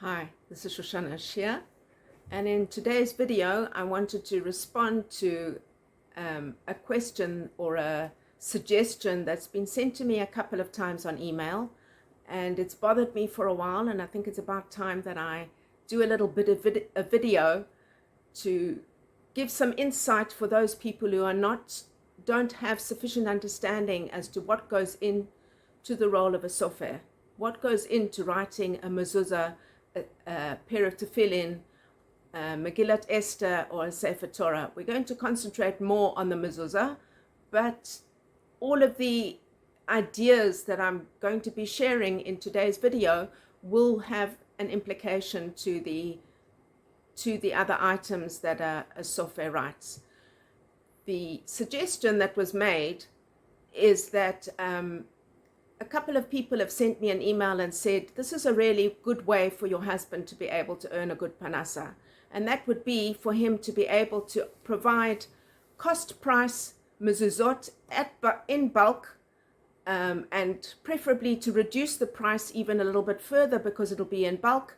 Hi, this is Shanah here, and in today's video I wanted to respond to a question or a suggestion that's been sent to me a couple of times on email, and it's bothered me for a while, and I think it's about time that I do a little bit of a video to give some insight for those people who don't have sufficient understanding as to what goes into the role of a Sofer, what goes into writing a Mezuzah, a pair of Tefillin, Megillah Esther, or a Sefer Torah. We're going to concentrate more on the Mezuzah, but all of the ideas that I'm going to be sharing in today's video will have an implication to the other items that a Sofer writes. The suggestion that was made is that a couple of people have sent me an email and said, this is a really good way for your husband to be able to earn a good panasa. And that would be for him to be able to provide cost price mezuzot in bulk, and preferably to reduce the price even a little bit further because it'll be in bulk.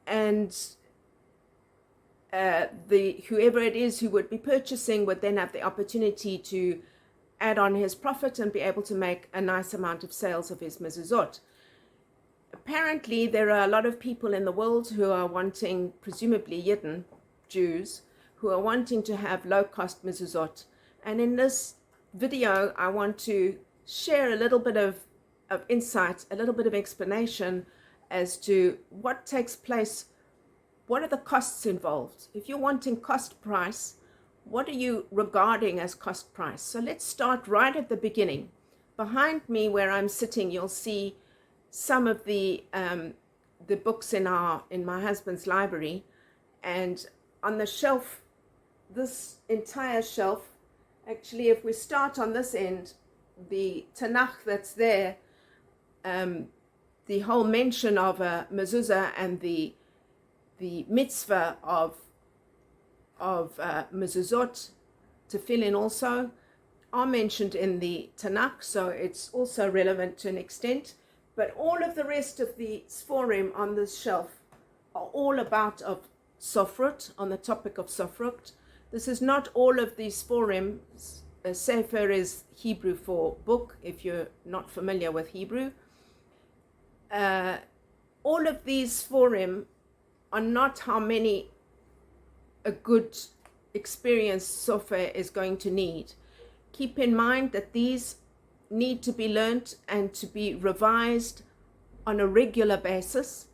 And whoever it is who would be purchasing would then have the opportunity to add on his profit and be able to make a nice amount of sales of his mezuzot. Apparently, there are a lot of people in the world who are wanting, presumably Yidden, Jews, who are wanting to have low-cost mezuzot. And in this video, I want to share a little bit of insight, a little bit of explanation as to what takes place, what are the costs involved. If you're wanting cost price, what are you regarding as cost price? So let's start right at the beginning. Behind me where I'm sitting, you'll see some of the books in my husband's library. And on the shelf, this entire shelf, actually if we start on this end, the Tanakh that's there, the whole mention of a mezuzah and the mitzvah of mezuzot, Tefillin also, are mentioned in the Tanakh, so it's also relevant to an extent. But all of the rest of the Sforim on this shelf are all about of Sofrut, on the topic of Sofrut. This is not all of the Sforim. Sefer is Hebrew for book, if you're not familiar with Hebrew. All of these Sforim are not how many a good experienced Sofer is going to need. Keep in mind that these need to be learnt and to be revised on a regular basis.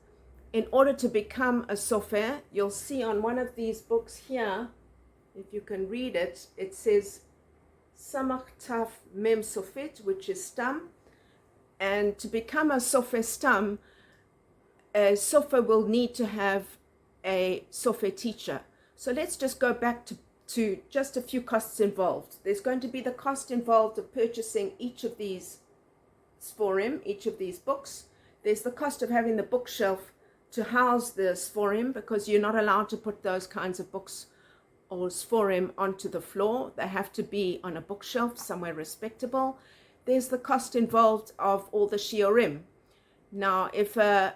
In order to become a Sofer, you'll see on one of these books here, if you can read it, it says Samach Taf Mem Sofit, which is STaM. And to become a Sofer STaM, a Sofer will need to have a Sofer teacher. So let's just go back to just a few costs involved. There's going to be the cost involved of purchasing each of these Sforim, each of these books. There's the cost of having the bookshelf to house the Sforim, because you're not allowed to put those kinds of books or Sforim onto the floor. They have to be on a bookshelf somewhere respectable. There's the cost involved of all the shiurim. Now, if a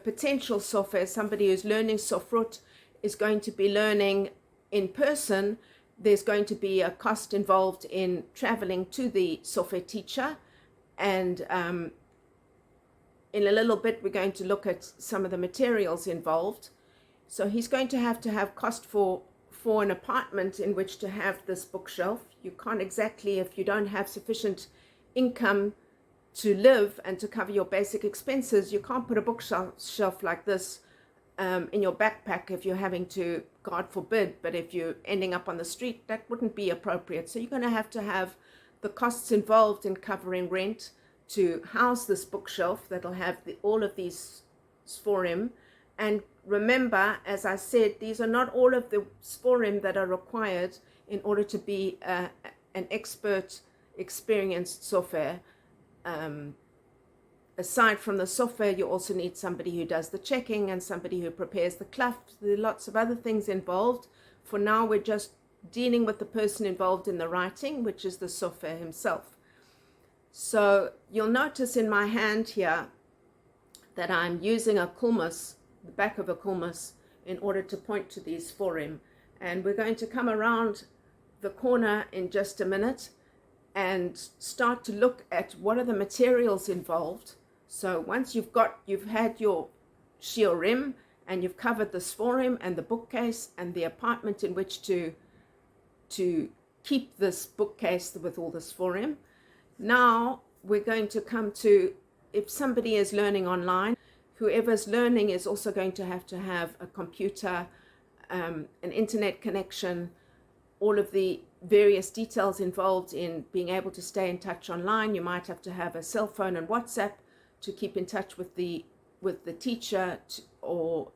potential Sofer, somebody who's learning Sofrut, is going to be learning in person, there's going to be a cost involved in traveling to the Sofer teacher. And in a little bit, we're going to look at some of the materials involved. So he's going to have cost for an apartment in which to have this bookshelf. You can't exactly, if you don't have sufficient income to live and to cover your basic expenses, you can't put a bookshelf like this in your backpack if you're having to, God forbid, but if you're ending up on the street, that wouldn't be appropriate. So you're going to have the costs involved in covering rent to house this bookshelf that'll have all of these Sforim. And remember, as I said, these are not all of the Sforim that are required in order to be an expert, experienced Sofer. Aside from the Sofer, you also need somebody who does the checking and somebody who prepares the Klaf. There are lots of other things involved. For now, we're just dealing with the person involved in the writing, which is the Sofer himself. So you'll notice in my hand here, that I'm using a kulmus, the back of a kulmus, in order to point to these Sforim. And we're going to come around the corner in just a minute and start to look at what are the materials involved. So once you've had your shiurim and you've covered the Sforim and the bookcase and the apartment in which to keep this bookcase with all the Sforim, now we're going to come to, if somebody is learning online, whoever's learning is also going to have a computer, an internet connection, all of the various details involved in being able to stay in touch online. You might have to have a cell phone and WhatsApp to keep in touch with the teacher, or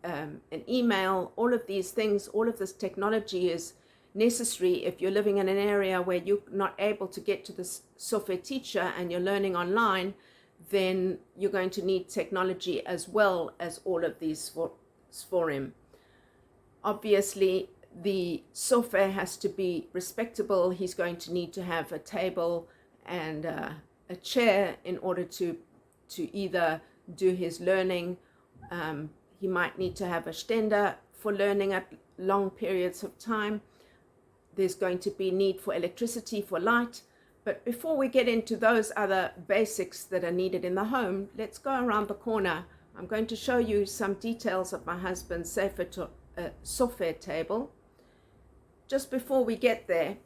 an email. All of these things, all of this technology is necessary if you're living in an area where you're not able to get to the Sofer teacher and you're learning online. Then you're going to need technology as well as all of these Sforim. Obviously, the Sofer has to be respectable. He's going to need to have a table and a chair in order to either do his learning. He might need to have a stender for learning at long periods of time. There's going to be need for electricity, for light. But before we get into those other basics that are needed in the home, let's go around the corner. I'm going to show you some details of my husband's Sofer table. Just before we get there,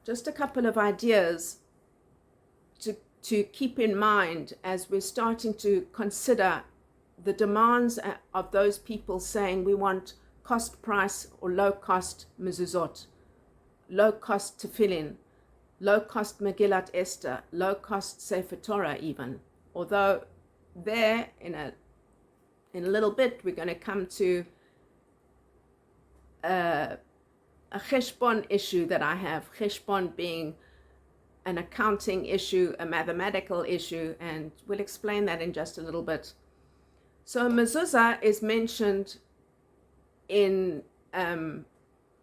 just a couple of ideas to keep in mind as we're starting to consider the demands of those people saying we want cost price or low cost mezuzot, low cost tefillin, low cost Megillat Esther, low cost Sefer Torah even. Although there in a little bit we're going to come to a cheshbon issue that I have, cheshbon being an accounting issue, a mathematical issue, and we'll explain that in just a little bit. So mezuzah is mentioned in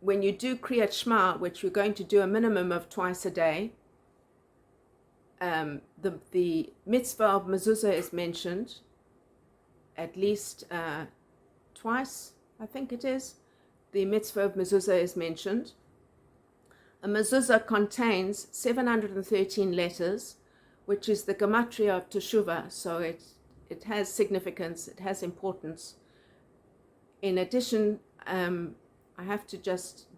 when you do Kriyat Shema, which we're going to do a minimum of twice a day. The mitzvah of mezuzah is mentioned at least twice, I think it is. The mitzvah of mezuzah is mentioned. A mezuzah contains 713 letters, which is the gematria of teshuvah, so it has significance, it has importance. In addition, I have to just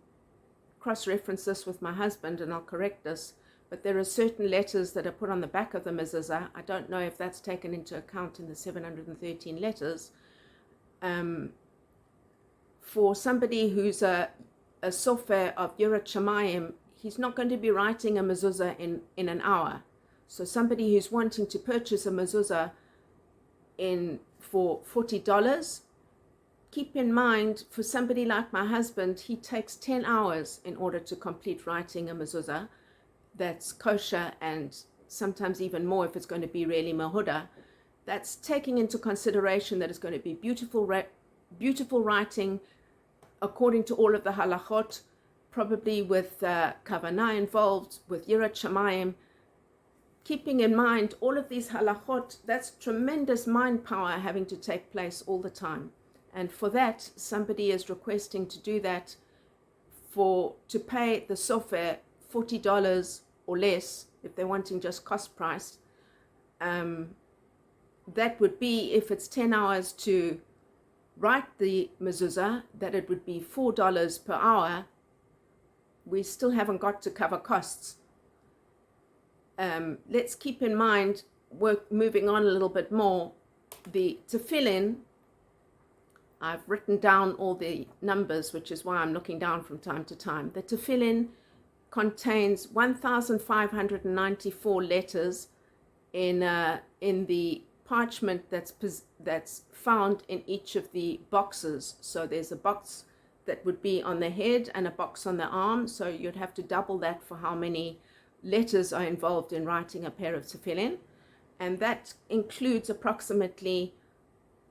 cross-reference this with my husband and I'll correct this, but there are certain letters that are put on the back of the mezuzah. I don't know if that's taken into account in the 713 letters. For somebody who's a Sofer of Yirat Shamayim, he's not going to be writing a mezuzah in an hour. So somebody who's wanting to purchase a mezuzah for $40, keep in mind, for somebody like my husband, he takes 10 hours in order to complete writing a mezuzah that's kosher, and sometimes even more if it's going to be really mehudah. That's taking into consideration that it's going to be beautiful writing according to all of the halachot, probably with kavanah involved, with Yirat Shamayim. Keeping in mind all of these halachot, that's tremendous mind power having to take place all the time. And for that, somebody is requesting to do that to pay the Sofer $40 or less, if they're wanting just cost price. That would be, if it's 10 hours to write the mezuzah, that it would be $4 per hour. We still haven't got to cover costs. Let's keep in mind, moving on a little bit more, the tefillin, I've written down all the numbers, which is why I'm looking down from time to time. The tefillin contains 1,594 letters in the parchment that's found in each of the boxes. So there's a box that would be on the head and a box on the arm. So you'd have to double that for how many letters are involved in writing a pair of tefillin. And that includes approximately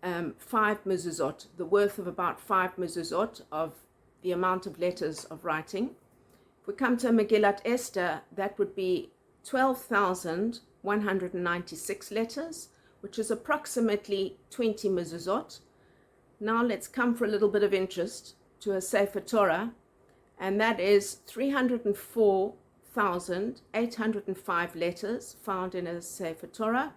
5 mezuzot, the worth of about 5 mezuzot of the amount of letters of writing. If we come to Megillat Esther, that would be 12,196 letters, which is approximately 20 mezuzot. Now let's come for a little bit of interest to a Sefer Torah, and that is 304,805 letters found in a Sefer Torah.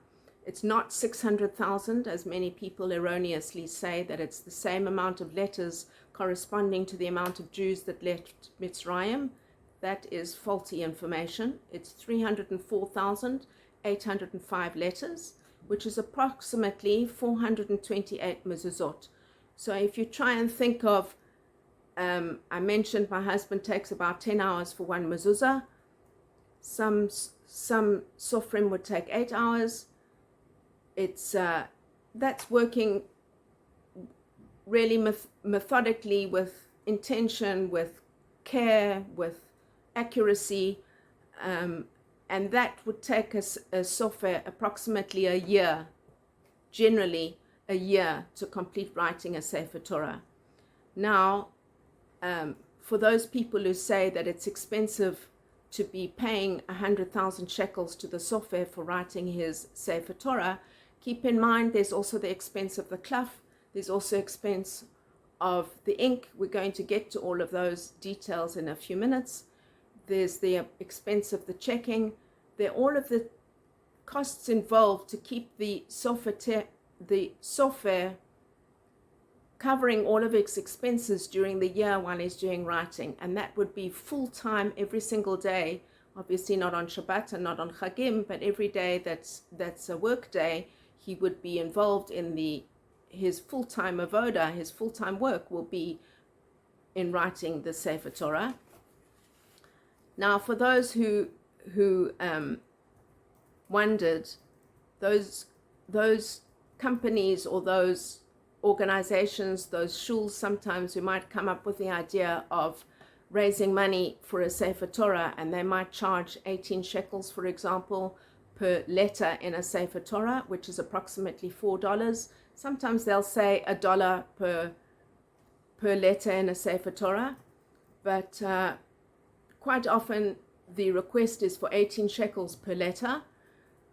It's not 600,000, as many people erroneously say, that it's the same amount of letters corresponding to the amount of Jews that left Mitzrayim. That is faulty information. It's 304,805 letters, which is approximately 428 mezuzot. So if you try and think of, I mentioned my husband takes about 10 hours for one mezuzah. Some Sofrim would take 8 hours. It's that's working really methodically, with intention, with care, with accuracy, and that would take us a Sofer approximately a year, generally a year, to complete writing a Sefer Torah. Now, for those people who say that it's expensive to be paying 100,000 shekels to the Sofer for writing his Sefer Torah, keep in mind there's also the expense of the Klaf, there's also expense of the ink. We're going to get to all of those details in a few minutes. There's the expense of the checking. There are all of the costs involved to keep the Sofer covering all of its expenses during the year while he's doing writing, and that would be full-time every single day, obviously not on Shabbat and not on Chagim, but every day that's a work day, he would be involved in his full-time avoda. His full-time work will be in writing the Sefer Torah. Now, for those who wondered, those companies or those organizations, those shuls sometimes, who might come up with the idea of raising money for a Sefer Torah, and they might charge 18 shekels, for example, per letter in a Sefer Torah, which is approximately $4. Sometimes they'll say $1 per letter in a Sefer Torah, but quite often the request is for 18 shekels per letter.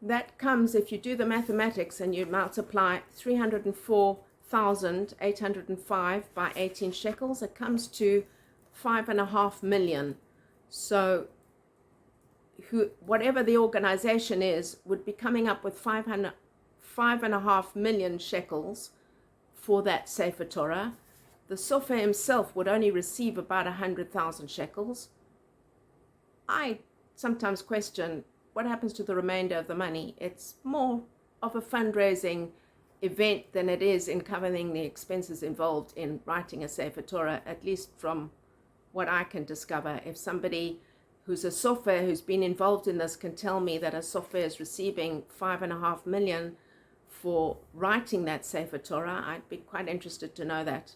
That comes, if you do the mathematics and you multiply 304,805 by 18 shekels, it comes to 5.5 million. So whatever the organization is would be coming up with 5.5 million shekels for that Sefer Torah. The Sofer himself would only receive about 100,000 shekels. I sometimes question what happens to the remainder of the money. It's more of a fundraising event than it is in covering the expenses involved in writing a Sefer Torah, at least from what I can discover. If somebody who's a Sofer who's been involved in this can tell me that a Sofer is receiving 5.5 million for writing that Sefer Torah, I'd be quite interested to know that.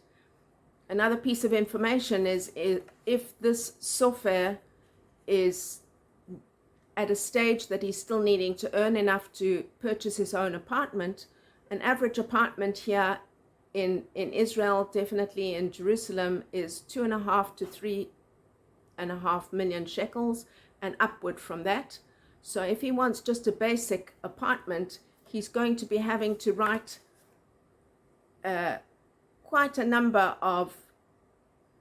Another piece of information is if this Sofer is at a stage that he's still needing to earn enough to purchase his own apartment. An average apartment here in Israel, definitely in Jerusalem, is 2.5 to 3.5 million shekels and upward from that. So if he wants just a basic apartment, he's going to be having to write quite a number of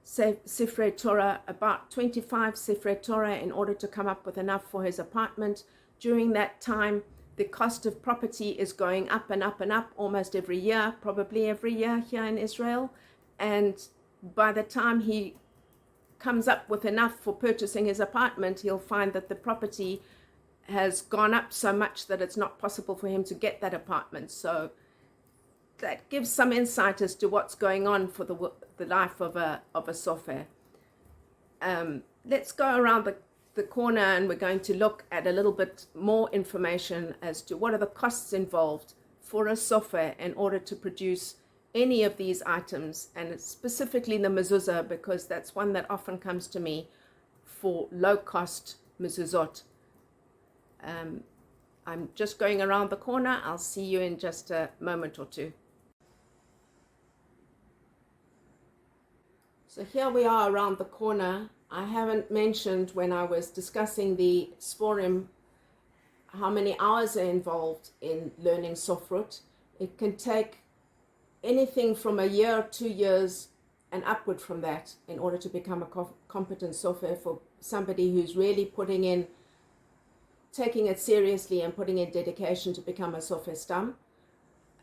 Sefer Torah, about 25 Sefer Torah, in order to come up with enough for his apartment. During that time, the cost of property is going up and up and up almost every year, probably every year here in Israel. And by the time he comes up with enough for purchasing his apartment, he'll find that the property has gone up so much that it's not possible for him to get that apartment. So that gives some insight as to what's going on for the life of a Sofer. Let's go around the corner, and we're going to look at a little bit more information as to what are the costs involved for a Sofer in order to produce any of these items, and specifically the Mezuzah, because that's one that often comes to me for low-cost Mezuzot. I'm just going around the corner. I'll see you in just a moment or two. So here we are around the corner. I haven't mentioned when I was discussing the Sforim how many hours are involved in learning Sofrut. It can take anything from a year, 2 years, and upward from that in order to become a competent Sofer for somebody who's really taking it seriously and putting in dedication to become a Sofer STaM.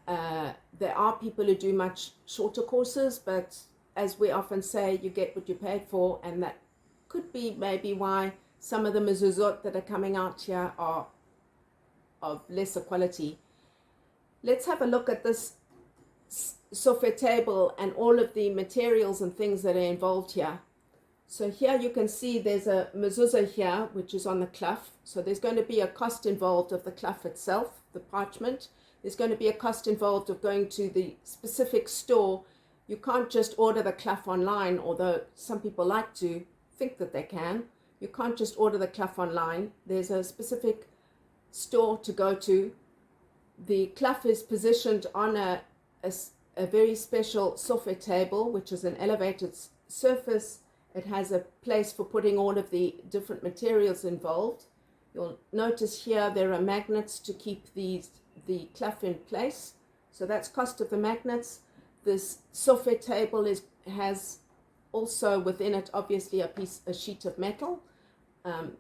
There are people who do much shorter courses, but as we often say, you get what you paid for, and that could be maybe why some of the Mezuzot that are coming out here are of lesser quality. Let's have a look at this Sofer table and all of the materials and things that are involved here. So here you can see there's a Mezuzah here, which is on the Klaf. So there's going to be a cost involved of the Klaf itself, the parchment. There's going to be a cost involved of going to the specific store. You can't just order the Klaf online, although some people like to think that they can. You can't just order the Klaf online. There's a specific store to go to. The Klaf is positioned on a very special Sofer table, which is an elevated surface. It has a place for putting all of the different materials involved. You'll notice here there are magnets to keep the Klaf in place. So that's cost of the magnets. This Sofer table has also within it obviously a sheet of metal.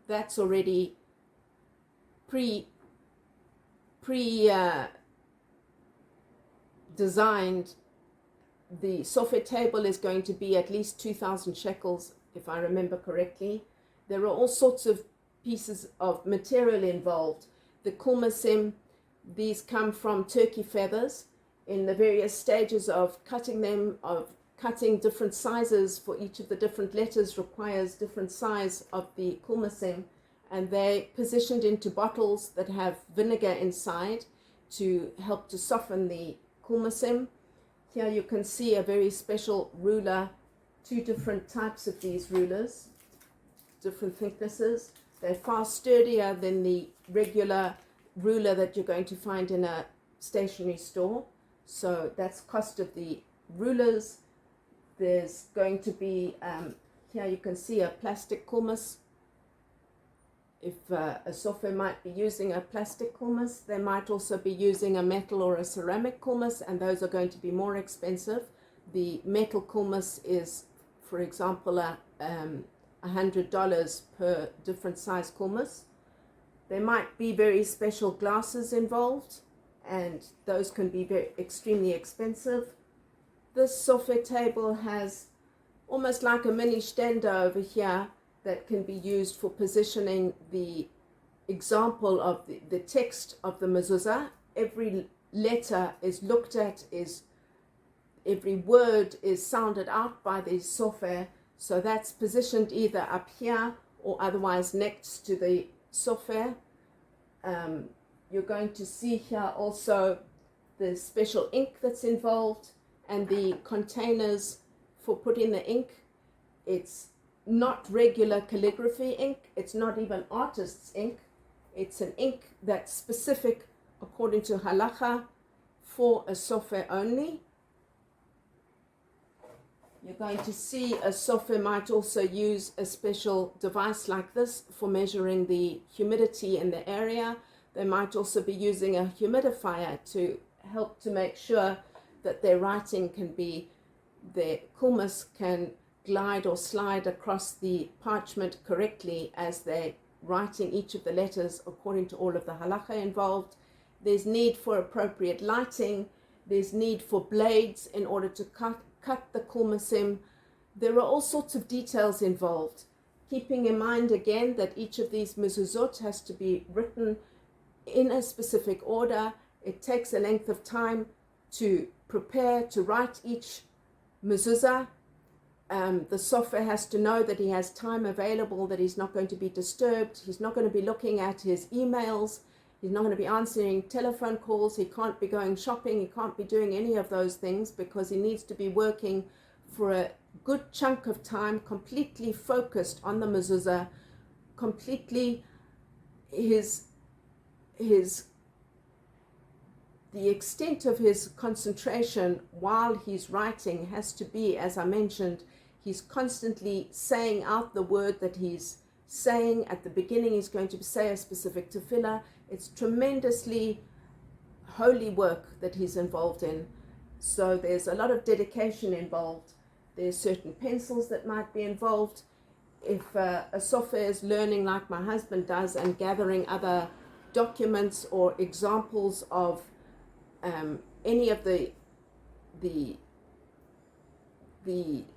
That's already designed. The Sofer table is going to be at least 2,000 shekels, if I remember correctly. There are all sorts of pieces of material involved. The Kulmusim, these come from turkey feathers. In the various stages of cutting them, of cutting different sizes for each of the different letters requires different size of the Kulmusim, and they're positioned into bottles that have vinegar inside to help to soften the Kulmusim. Here you can see a very special ruler, 2 different types of these rulers, different thicknesses. They're far sturdier than the regular ruler that you're going to find in a stationery store. So that's cost of the rulers. There's going to be, here you can see a plastic kulmus. If a Sofer might be using a plastic kulmus, they might also be using a metal or a ceramic kulmus, and those are going to be more expensive. The metal kulmus is, for example, $100 per different size kulmus. There might be very special glasses involved, and those can be extremely expensive. This Sofer table has almost like a mini stender over here that can be used for positioning the example of the text of the Mezuzah. Every letter is looked at, every word is sounded out by the Sofer. So that's positioned either up here or otherwise next to the Sofer. You're going to see here also the special ink that's involved and the containers for putting the ink. It's not regular calligraphy ink. It's not even artist's ink. It's an ink that's specific according to halacha for a Sofer only. You're going to see a Sofer might also use a special device like this for measuring the humidity in the area. They might also be using a humidifier to help to make sure that their writing can be, their kulmus can glide or slide across the parchment correctly as they're writing each of the letters according to all of the halacha involved. There's need for appropriate lighting. There's need for blades in order to cut the Kulmusim. There are all sorts of details involved. Keeping in mind again that each of these Mezuzot has to be written in a specific order. It takes a length of time to prepare, to write each Mezuzah. The Sofer has to know that he has time available, that he's not going to be disturbed. He's not going to be looking at his emails. He's not going to be answering telephone calls. He can't be going shopping. He can't be doing any of those things because he needs to be working for a good chunk of time, completely focused on the Mezuzah, completely the extent of his concentration while he's writing has to be, as I mentioned, he's constantly saying out the word that he's saying. At the beginning, he's going to say a specific tefillah. It's tremendously holy work that he's involved in. So there's a lot of dedication involved. There's certain pencils that might be involved. If a Sofer is learning like my husband does and gathering other documents or examples of any of the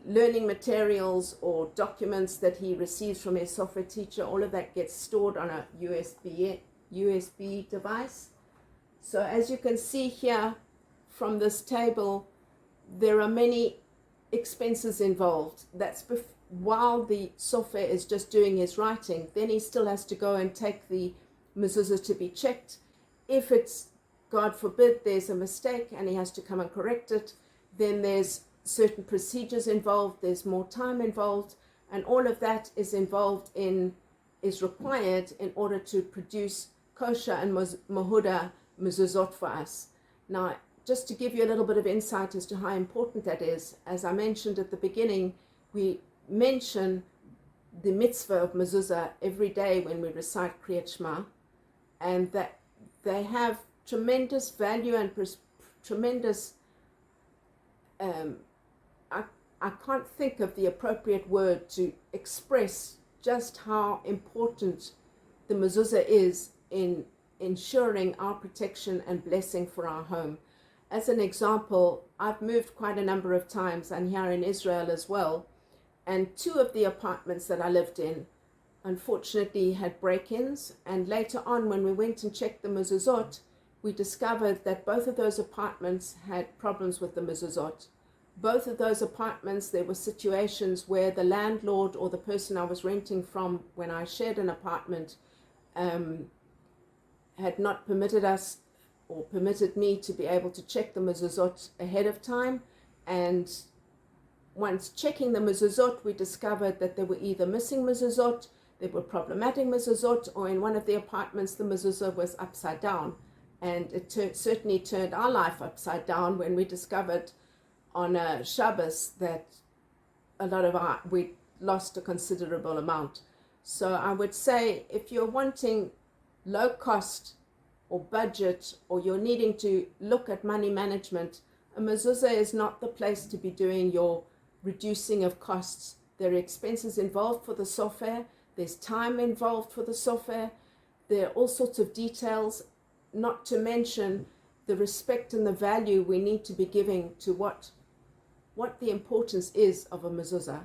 learning materials or documents that he receives from his Sofer teacher, all of that gets stored on a USB device. So as you can see here from this table, there are many expenses involved. That's while the Sofer is just doing his writing. Then he still has to go and take the mezuzah to be checked. If it's, God forbid, there's a mistake and he has to come and correct it, then there's certain procedures involved, there's more time involved, and all of that is required in order to produce Kosher and Mehudah Mezuzot for us. Now, just to give you a little bit of insight as to how important that is, as I mentioned at the beginning, we mention the mitzvah of mezuzah every day when we recite Kriyat Shema, and that they have tremendous value and tremendous, I can't think of the appropriate word to express just how important the mezuzah is in ensuring our protection and blessing for our home. As an example, I've moved quite a number of times, and here in Israel as well, and two of the apartments that I lived in unfortunately had break-ins, and later on when we went and checked the mezuzot, we discovered that both of those apartments had problems with the mezuzot. Both of those apartments, there were situations where the landlord or the person I was renting from when I shared an apartment had not permitted us or permitted me to be able to check the mezuzot ahead of time. And once checking the mezuzot, we discovered that there were either missing mezuzot, there were problematic mezuzot, or in one of the apartments the mezuzah was upside down. And it certainly turned our life upside down when we discovered on a Shabbos that we lost a considerable amount. So I would say, if you're wanting low cost or budget, or you're needing to look at money management, a mezuzah is not the place to be doing your reducing of costs. There are expenses involved for the Sofer, there's time involved for the Sofer, there are all sorts of details, not to mention the respect and the value we need to be giving to what the importance is of a mezuzah.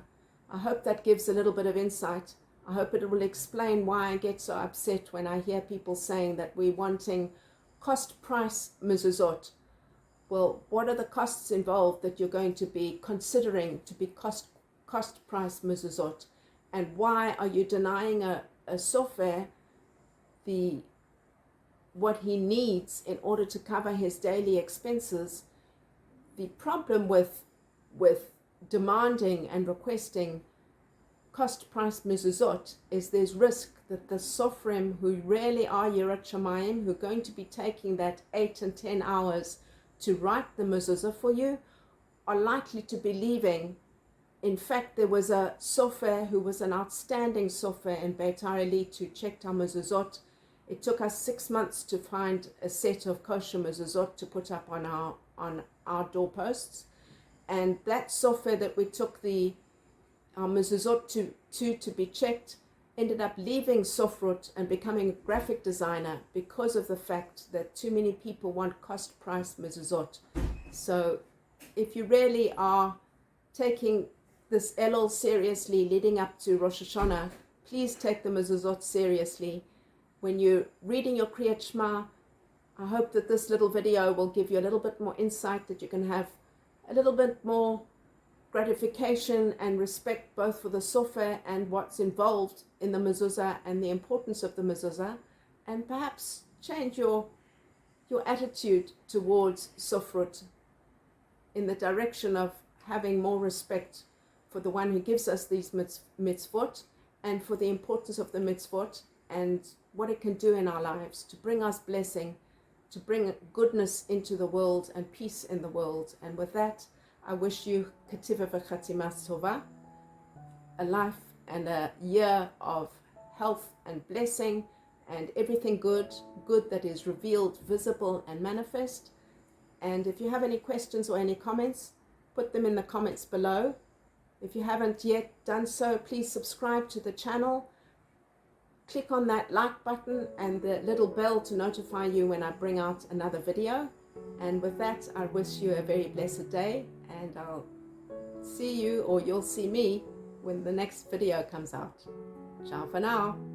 I hope that gives a little bit of insight. I hope it will explain why I get so upset when I hear people saying that we're wanting cost-price mezuzot. Well, what are the costs involved that you're going to be considering to be cost-price mezuzot? And why are you denying a Sofer what he needs in order to cover his daily expenses? The problem with demanding and requesting cost-price mezuzot is there's risk that the Sofrim, who really are Yirat Shamayim, who are going to be taking that 8 and 10 hours to write the mezuzah for you, are likely to be leaving. In fact, there was a Sofer who was an outstanding Sofer in Beit Hareli who checked our mezuzot. It took us 6 months to find a set of kosher mezuzot to put up on our doorposts. And that Sofer that we took our mezuzot to be checked ended up leaving Sofrut and becoming a graphic designer because of the fact that too many people want cost-price mezuzot. So if you really are taking this Elul seriously leading up to Rosh Hashanah, please take the mezuzot seriously. When you're reading your Kriyat Shema, I hope that this little video will give you a little bit more insight, that you can have a little bit more gratification and respect both for the Sofer and what's involved in the mezuzah and the importance of the mezuzah, and perhaps change your attitude towards Sofrut in the direction of having more respect for the one who gives us these mitzvot, and for the importance of the mitzvot and what it can do in our lives to bring us blessing, to bring goodness into the world and peace in the world. And with that, I wish you Ketiva v'Chatima Tovah, a life and a year of health and blessing and everything good that is revealed, visible, and manifest. And if you have any questions or any comments, put them in the comments below. If you haven't yet done so, please subscribe to the channel. Click on that like button and the little bell to notify you when I bring out another video. And with that, I wish you a very blessed day, and I'll see you, or you'll see me, when the next video comes out. Ciao for now.